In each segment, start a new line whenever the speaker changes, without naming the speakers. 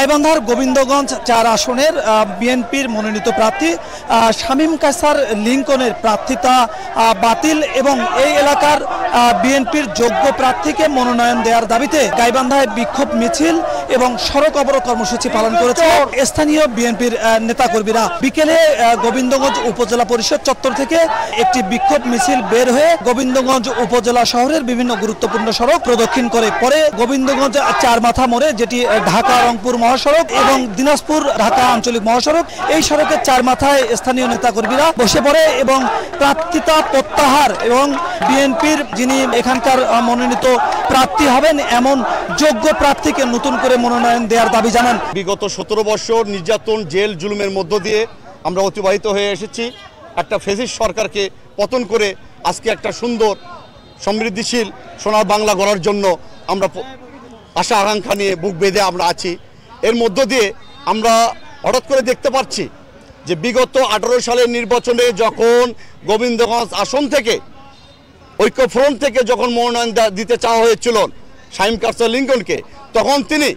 গাইবান্ধার গোবিন্দগঞ্জ ৪ আসনের বিএনপির মনোনীত প্রার্থী শামীম কায়সার লিংকনের প্রার্থিতা বাতিল এবং এই এলাকার বিএনপির যোগ্য প্রার্থীকে মনোনয়ন দেওয়ার দাবিতে গাইবান্ধায় বিক্ষোভ মিছিল এবং সড়ক অবরোধ কর্মসূচি পালন করেছে স্থানীয় বিএনপির নেতাকর্মীরা। বিকেলে গোবিন্দগঞ্জ উপজেলা পরিষদ চত্বর থেকে একটি বিক্ষোভ মিছিল বের হয়ে গোবিন্দগঞ্জ উপজেলা শহরের বিভিন্ন গুরুত্বপূর্ণ সড়ক প্রদক্ষিণ করে পরে গোবিন্দগঞ্জ ৪ মাথা মোড়ে, যেটি ঢাকা রংপুর মহাসড়ক এবং দিনাজপুর ঢাকা আঞ্চলিক মহাসড়ক, এই সড়কের ৪ মাথায় স্থানীয় নেতাকর্মীরা বসে পড়ে এবং প্রার্থিতা প্রত্যাহার এবং বিএনপির যিনি এখানকার মনোনীত প্রার্থী হবেন এমন যোগ্য প্রার্থীকে নতুন করে মনোনয়ন দেওয়ার দাবি জানান।
বিগত ১৭ বছর নির্যাতন, জেল, জুলুমের মধ্য দিয়ে আমরা অতিবাহিত হয়ে এসেছি। একটা ফ্যাসিস্ট সরকারকে পতন করে আজকে একটা সুন্দর সমৃদ্ধিশীল সোনার বাংলা গড়ার জন্য আমরা আশা আকাঙ্ক্ষা নিয়ে বুক বেঁধে আমরা আছি। এর মধ্য দিয়ে আমরা হঠাৎ করে দেখতে পাচ্ছি যে বিগত 18 সালের নির্বাচনে যখন গোবিন্দগঞ্জ আসন থেকে ঐক্যফ্রন্ট থেকে যখন মনোনয়ন দিতে চাওয়া হয়েছিল শামীম কায়সার লিংকনকে, তখন তিনি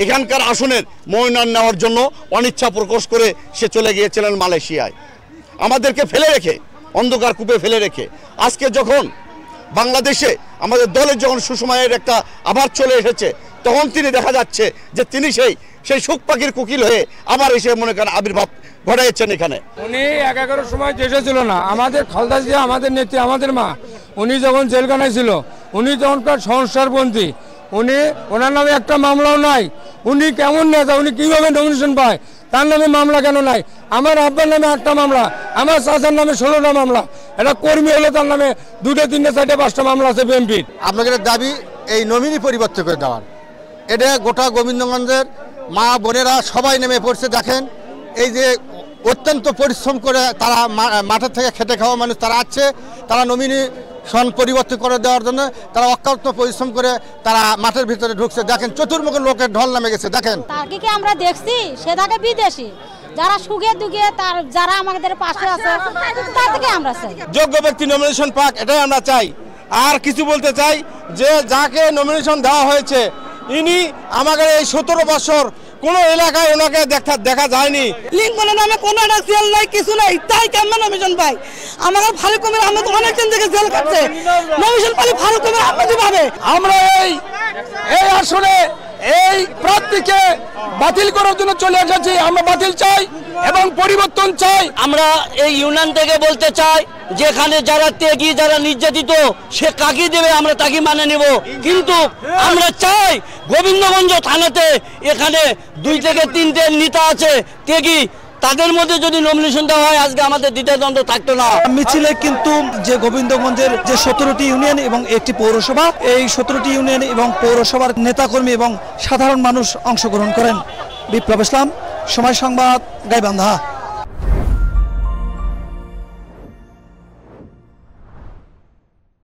এখানকার আসনের মনোনয়ন নেওয়ার জন্য অনিচ্ছা প্রকাশ করে সে চলে গিয়েছিলেন মালয়েশিয়ায়, আমাদেরকে ফেলে রেখে, অন্ধকার কূপে ফেলে রেখে। আজকে যখন বাংলাদেশে আমাদের দলের যখন সুসময়ের একটা আবার চলে এসেছে, তখন তিনি দেখা যাচ্ছে যে তিনি সেই সুখ পাখির কোকিল হয়ে আবার এসে মনে করেন আবির্ভাব ঘটাইছেন এখানে।
উনি 11 সময় দেশে ছিল না, আমাদের খালদা জিয়া, আমাদের নেত্রী, আমাদের মা, উনি যখন জেলখানায় ছিল, উনি তখনকার সংস্কারপন্থী, ওনার নামে একটা মামলাও নাই। উনি কেমন নেতা, উনি কিভাবে নমিনেশন পায়? তার নামে মামলা কেন নাই? আমার আব্বার নামে একটা মামলা, আমার চাচার নামে 16টা মামলা, এটা কর্মী হলে তার নামে 2টা 3টা 4টা 5টা মামলা আছে বিএনপির।
আপনাদের দাবি এই নমিনি পরিবর্তন করে দেওয়ার, এটা গোটা গোবিন্দগঞ্জের মা বোনেরা সবাই নেমে পড়ছে। দেখেন এই যে অত্যন্ত পরিশ্রম করে তারা মাঠের থেকে খেটে খাওয়া মানুষ তারা আছে, তারা নমিনেশন পরিবর্তন করে দেওয়ার জন্য তারা অক্লান্ত পরিশ্রম করে তারা মাঠের ভিতরে ঢুকছে। দেখেন চতুর্মুখী লোকের ঢল নামে গেছে। দেখেন
তাকে আমরা দেখছি, সে থাকে বিদেশি, যারা সুখে দুঃখে তার যারা আমাদের পাশে আছে তার থেকে আমরা চাই
যোগ্য ব্যক্তি নমিনেশন পাক, এটাই আমরা চাই। আর কিছু বলতে চাই যে যাকে নমিনেশন দেওয়া হয়েছে ইনি আমাদের এই 17 বছর কোন এলাকায় ওনাকে দেখা যায়নি।
লিংকনের নামে কোনো একটা জেল নাই, কিছু নাই, তাই কেমন নমিনেশন পাই? আমাদের ফারুক আহমেদ আহমেদ অনেকদিন থেকে জেল কাটছে, নমিনেশন পালি ফারুক আহমেদ আহমেদই পাবে।
আমরা এই আসলে এই প্রার্থীকে বাতিল করার জন্য চলে এসেছি। আমরা বাতিল চাই এবং পরিবর্তন চাই।
আমরা এই ইউনিয়ন থেকে বলতে চাই যেখানে যারা ত্যাগী, যারা নির্যাতিত, সে কাকে দেবে আমরা তাকে মানে নেব। কিন্তু আমরা চাই গোবিন্দগঞ্জ থানাতে এখানে 2 থেকে 3টে নেতা আছে ত্যাগী, তাদের মধ্যে যদি নমিনেশন দেওয়া হয় আজকে আমাদের দ্বিধাদ্বন্দ্ব থাকতো না।
মিছিলে কিন্তু যে গোবিন্দগঞ্জের যে 17টি ইউনিয়ন এবং একটি পৌরসভা, এই 17টি ইউনিয়ন এবং পৌরসভার নেতাকর্মী এবং সাধারণ মানুষ অংশগ্রহণ করেন। বিপ্লব ইসলাম, সময় সংবাদ, গাইবান্ধা।